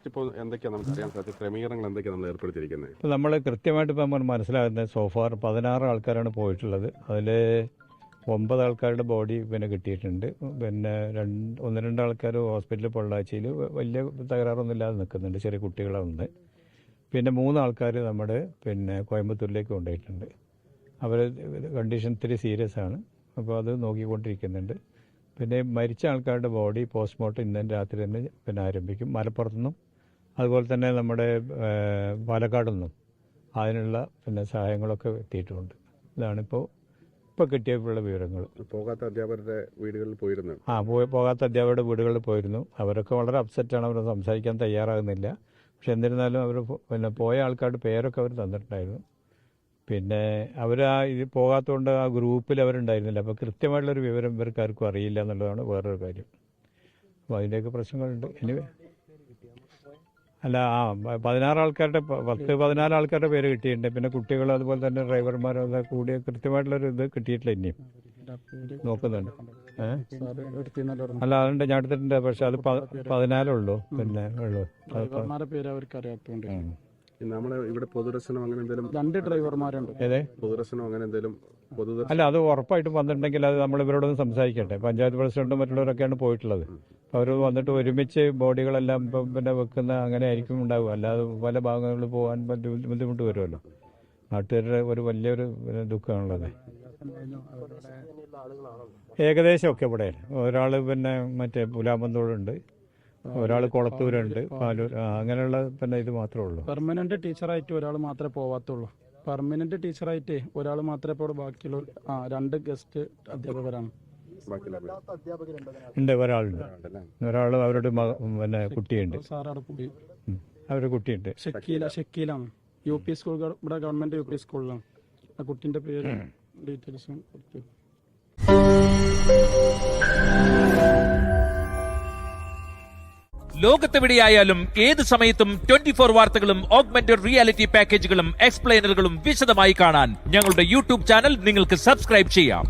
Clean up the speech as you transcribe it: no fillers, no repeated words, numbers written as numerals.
Last ഇപ്പോൾ എന്തൊക്കെയാണ് നമുക്ക് അറിയാൻ സാധിച്ചത്? ക്രമീകരണങ്ങൾ എന്തൊക്കെയാണ് നമ്മൾ ഏർപ്പെടുത്തിയിരിക്കുന്നത്? ഇപ്പോൾ നമ്മൾ കൃത്യമായിട്ട് ഇപ്പോൾ നമ്മൾ മനസ്സിലാകുന്നത് സോഫാർ 16 ആൾക്കാരാണ് പോയിട്ടുള്ളത്. അതിൽ 9 ആൾക്കാരുടെ ബോഡി പിന്നെ കിട്ടിയിട്ടുണ്ട്. പിന്നെ 1-2 ആൾക്കാർ ഹോസ്പിറ്റലിൽ പൊള്ളാച്ചിയിൽ വലിയ തകരാറൊന്നും ഇല്ലാതെ നിൽക്കുന്നുണ്ട്, ചെറിയ കുട്ടികളുണ്ട്. പിന്നെ 3 ആൾക്കാർ നമ്മുടെ പിന്നെ കോയമ്പത്തൂരിലേക്ക് കൊണ്ടുപോയിട്ടുണ്ട്. അവർ കണ്ടീഷൻ ഇത്തിരി സീരിയസ് ആണ്, അപ്പോൾ അത് നോക്കിക്കൊണ്ടിരിക്കുന്നുണ്ട്. പിന്നെ മരിച്ച ആൾക്കാരുടെ ബോഡി പോസ്റ്റ്മോർട്ടം ഇന്നലെ രാത്രി തന്നെ പിന്നെ ആരംഭിക്കും. മലപ്പുറത്തുനിന്നും അതുപോലെ തന്നെ നമ്മുടെ പാലക്കാട് നിന്നും അതിനുള്ള പിന്നെ സഹായങ്ങളൊക്കെ എത്തിയിട്ടുണ്ട്. ഇതാണിപ്പോൾ കിട്ടിയപ്പോഴുള്ള വിവരങ്ങൾ. പോകാത്ത അധ്യാപകരുടെ വീടുകളിൽ പോയിരുന്നു. പോകാത്ത അധ്യാപകരുടെ വീടുകളിൽ പോയിരുന്നു. അവരൊക്കെ വളരെ അപ്സെറ്റാണ്, അവർ സംസാരിക്കാൻ തയ്യാറാകുന്നില്ല. പക്ഷെ എന്നിരുന്നാലും അവർ പിന്നെ പോയ ആൾക്കാരുടെ പേരൊക്കെ അവർ തന്നിട്ടുണ്ടായിരുന്നു. പിന്നെ അവർ ഇത് പോകാത്തതുകൊണ്ട് ആ ഗ്രൂപ്പിൽ അവരുണ്ടായിരുന്നില്ല. അപ്പോൾ കൃത്യമായിട്ടുള്ളൊരു വിവരം ഇവർക്ക് ആർക്കും അറിയില്ല എന്നുള്ളതാണ് വേറൊരു കാര്യം. അപ്പോൾ അതിൻ്റെയൊക്കെ പ്രശ്നങ്ങളുണ്ട്. ഇനി 16 ആൾക്കാരുടെ 14 ആൾക്കാരുടെ പേര് കിട്ടിയിട്ടുണ്ട്. പിന്നെ കുട്ടികൾ അതുപോലെ തന്നെ ഡ്രൈവർമാരൊക്കെ കൂടിയ കൃത്യമായിട്ടുള്ളൊരു ഇത് കിട്ടിയിട്ടില്ല. ഇനിയും നോക്കുന്നുണ്ട്. അതുണ്ട്, ഞാൻ എടുത്തിട്ടുണ്ട്. പക്ഷെ അത് 14 ഉള്ളൂ. പിന്നെ ഉള്ളൂ നമ്മളെ ഇവിടെ പൊതുദർശനം അങ്ങനെ എന്തെങ്കിലും 2 ഡ്രൈവർമാരുണ്ട്. പൊതുദർശനം അങ്ങനെ എന്തെങ്കിലും അല്ല, അത് ഉറപ്പായിട്ടും വന്നിട്ടുണ്ടെങ്കിൽ അത് നമ്മൾ ഇവരോടൊന്ന് സംസാരിക്കട്ടെ. പഞ്ചായത്ത് പ്രസിഡന്റും മറ്റുള്ളവരൊക്കെയാണ് പോയിട്ടുള്ളത്. അപ്പോൾ അവർ വന്നിട്ട് ഒരുമിച്ച് ബോഡികളെല്ലാം പിന്നെ വെക്കുന്ന അങ്ങനെ ആയിരിക്കും ഉണ്ടാവുക. അല്ലാതെ പല ഭാഗങ്ങളിൽ പോകാൻ ബുദ്ധിമുട്ട് വരുമല്ലോ. നാട്ടുകാരുടെ ഒരു വലിയൊരു ദുഃഖമാണുള്ളത്. ഏകദേശമൊക്കെ ഇവിടെ ഒരാൾ പിന്നെ മറ്റേ പുലാമന്തോടുണ്ട്, ഒരാൾ കുളത്തൂരുണ്ട്, പാലൂർ, അങ്ങനെയുള്ള പിന്നെ ഇത് മാത്രമേ ഉള്ളൂ. പെർമനന്റ് ടീച്ചറായിട്ട് ഒരാൾ മാത്രമേ പോവാത്തുള്ളൂ. പെർമനന്റ് ടീച്ചറായിട്ട് ഒരാൾ മാത്രമേ ഇപ്പോൾ ബാക്കിയുള്ള 2 ഗസ്റ്റ് അധ്യാപകരാണ്. ഉണ്ട്, ഒരാളുണ്ട്. ഒരാൾ അവരുടെ പിന്നെ കുട്ടിയുണ്ട്, സാറവിടെ പോയി. അവരുടെ കുട്ടിയുണ്ട്. ഷക്കീലാണ്. UP സ്കൂൾ, ഇവിടെ ഗവൺമെന്റ് UP സ്കൂളിലാണ്. ആ കുട്ടിന്റെ പേര് ഡീറ്റെയിൽസും കൊടുത്തു. ലോകത്തെവിടെയായാലും ഏത് സമയത്തും 24 വാർത്തകളും ഓഗ്മെന്റഡ് റിയാലിറ്റി പാക്കേജുകളും എക്സ്പ്ലെയിനറുകളും വിശദമായി കാണാൻ ഞങ്ങളുടെ യൂട്യൂബ് ചാനൽ നിങ്ങൾക്ക് സബ്സ്ക്രൈബ് ചെയ്യാം.